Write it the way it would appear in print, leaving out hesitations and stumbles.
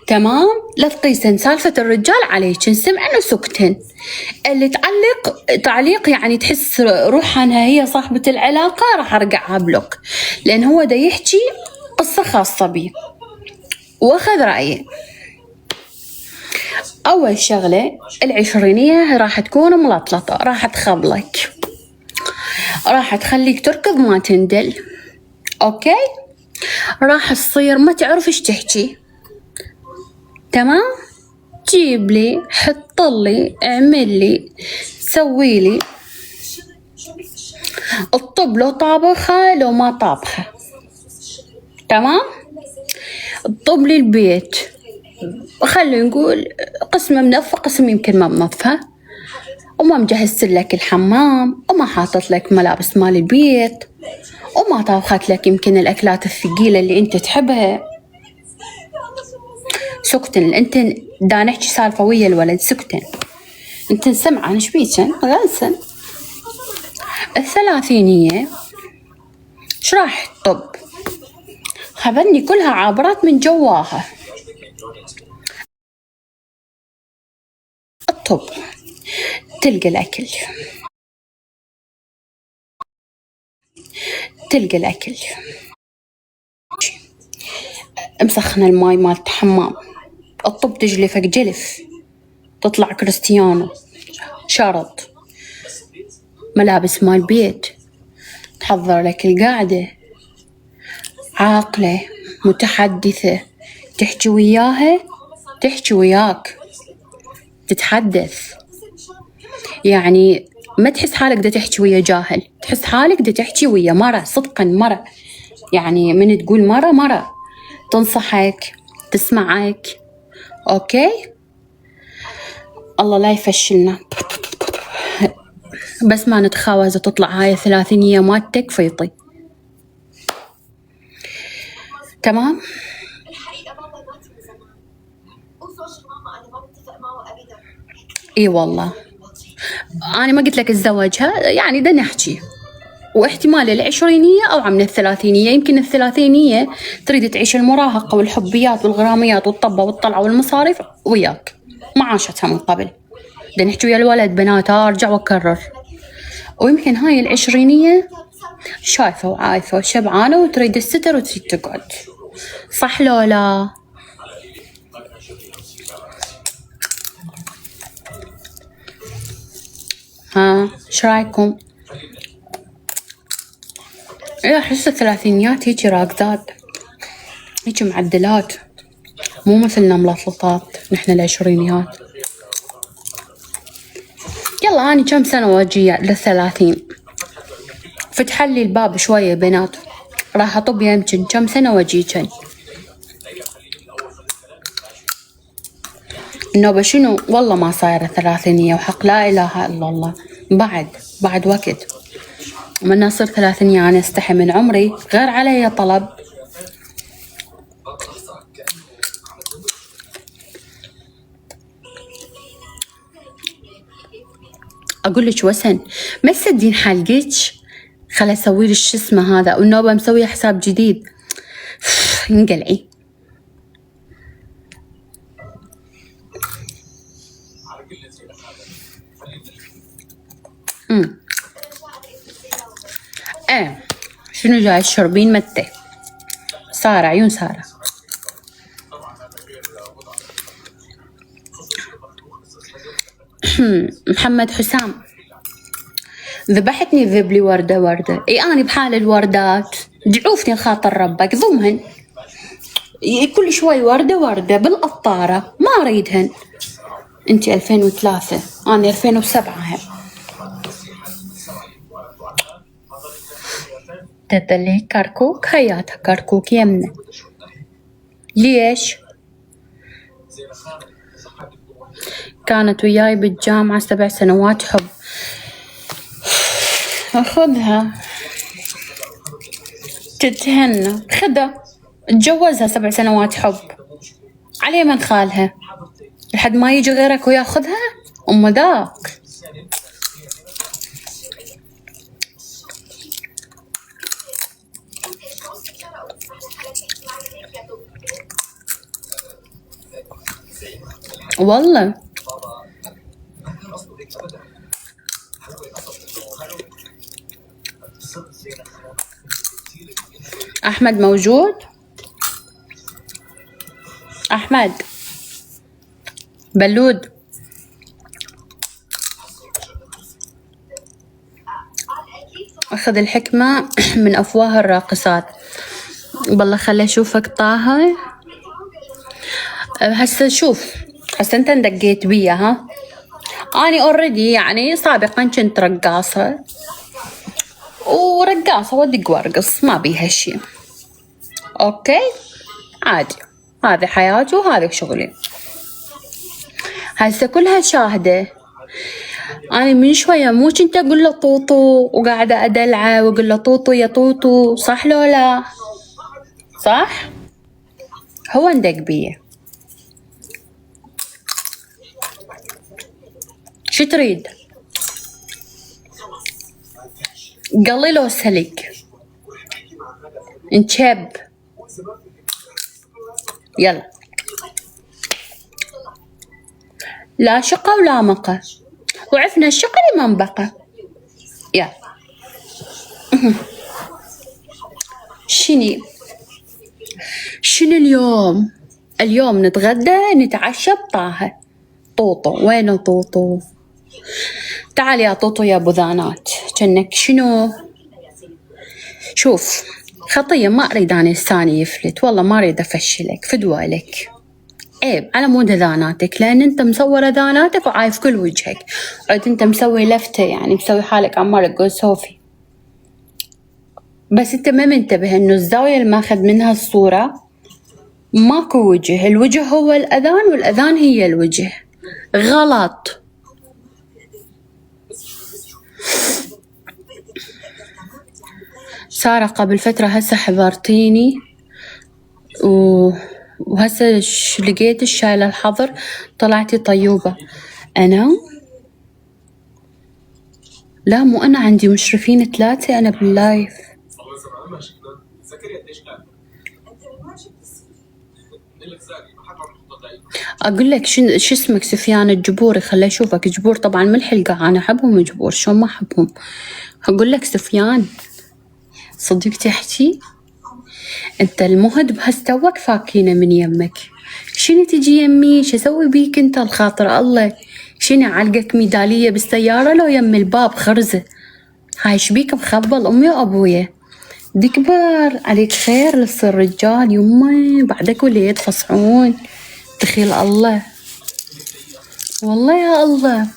تمام. لا تقيسن سالفة الرجال عليكن، سمعن وسكتن. اللي تعليق يعني تحس روحها انها هي صاحبة العلاقة، راح ارقعها بلوك، لان هو دا يحكي قصة خاصة بي واخذ رأيي. اول شغلة العشرينية راح تكون ملطلطة، راح تخبلك، راح تخليك تركض ما تندل، اوكي؟ راح تصير ما تعرف ايش تحكي، تمام؟ جيب لي، حط لي، اعمل لي، سوي لي، الطب لو طابخة لو ما طابخة، تمام؟ الطب لي البيت، خلينا نقول قسم منظفة قسم يمكن ما منظفة، وما مجهزت لك الحمام، وما حاطط لك ملابس مال البيت، وما طابخت لك يمكن الأكلات الثقيلة اللي أنت تحبها. سكتن انت دا نحكي سالفة ويا الولد، سكتن انت سمعان ايش بيكن غلسن. الثلاثينية ايش راح تطب؟ خبرني كلها عابرات من جواها. الطب تلقى الأكل، تلقى الأكل مسخنة الماي مال الحمام، الطب تجلفك جلف تطلع كريستيانو شرط، ملابس مال بيت، تحضر لك القعدة، عاقلة متحدثة، تحكي وياها تحكي وياك، تتحدث، يعني ما تحس حالك دا تحكي ويا جاهل، تحس حالك دا تحكي ويا مرة، صدقا مرة، يعني من تقول مرة تنصحك تسمعك، اوكي؟ الله لا يفشلنا، بس ما نتخاوز تطلع هاي الثلاثينية مالتك فيطي، تمام؟ اي والله انا ما قلت لك اتزوجها، يعني دا نحكي، واحتمال العشرينية أو من الثلاثينية، يمكن الثلاثينية تريد تعيش المراهقة والحبيات والغراميات والطبة والطلعة والمصاريف وياك، ما عاشتها من قبل، دا نحكي ويا الولد بناتها أرجع وأكرر. ويمكن هاي العشرينية شايفة وعايفة وشبعانة وتريد الستر وتريد تقعد، صح لولا؟ ها ايش رايكم؟ ايه احس الثلاثينيات هيجي راكدات، هيجي معدلات، مو مثلنا ملطلطات نحن العشرينيات. يلا اني كم سنة واجية لل30، فتح لي الباب شوية بنات، راح اطب يمكن كم سنة واجيكن. النوبة شنو؟ والله ما صايرة ثلاثينية، وحق لا اله الا الله، بعد وقت. من اصير ثلاثينية انا استحي من عمري، غير علي طلب. اقول لك وسن ما تسدين حلقك، خل اسوي لك شو اسمه هذا، والنوبة مسويه حساب جديد، انقلعي. ايه شنو جاي تشربين؟ متى سارة عيون سارة. محمد حسام ذبحتني ذب لي وردة، اي انا بحال الوردات، دعوفتني خاطر ربك ضمهن، كل شوي وردة بالقطارة ما اريدهن. انتي 2003 انا 2007. تدلي كركوك حياتها كركوك يمنا. ليش؟ كانت وياي بالجامعة 7 سنوات حب، أخذها تتهنى خذها، تجوزها 7 سنوات حب، عليه من خالها لحد ما يجي غيرك وياخذها أم ذاك. والله. أحمد موجود؟ أحمد بلود. أخذ الحكمة من أفواه الراقصات. بالله خلي أشوفك طه. هسه شوف، هسه أنت اندقيت بيا ها. أنا أوريدي يعني سابقا كنت رقاصة، ورقاصة ودق وارقص ما بيها شي. أوكي عادي، هذه حياتي وهذا شغلي. هسه كلها شاهدة. أنا من شوية مو كنت أقول له طوطو وقاعدة أدلعه وأقول له طوطو يا طوطو، صح لو لا؟ صح؟ هو اندق بيه. شو تريد؟ قلي لو سلك انشب. يلا لا شقة ولا مقة، وعفنا الشقة اللي ما بقى. يلا شنو اليوم؟ اليوم نتغدى نتعشى بطاهة. طوطو وينه طوطو؟ تعال يا طوطو يا بذانات. كأنك شنو؟ شوف خطية، ما أريد أنا الثاني يفلت، والله ما أريد أفشلك، فدوى لك. عيب على مود ذاناتك، لأن أنت مصورة ذاناتك وعايف كل وجهك، عاد أنت مسوي لفتة، يعني مسوي حالك عمالك تقول صوفي، بس أنت ما منتبه إنه الزاوية اللي ماخذ منها الصورة ماكو وجه، الوجه هو الأذان والأذان هي الوجه. غلط. سارة قبل فترة هسه حضرتيني وهسه لقيت شايلة الحظر، طلعتي طيوبة. أنا؟ لا مو أنا، عندي مشرفين 3 أنا باللايف. أقول لك شو اسمك؟ سفيان الجبوري. خلي أشوفك. جبور طبعا من الحلقة، أنا أحبهم جبور، شو ما أحبهم. أقول لك سفيان صديقتي أحكي، أنت المهد بهس توك فاكينة من يمك، شنو تجي يمي؟ شو أسوي بيك أنت الخاطر الله؟ شنو علقك ميدالية بالسيارة لو يم الباب خرزة؟ هاي شبيك مخبل أمي وأبويا؟ دكبر عليك خير لصير رجال يمي، بعدك وليد فصعون دخيل الله. والله يا الله.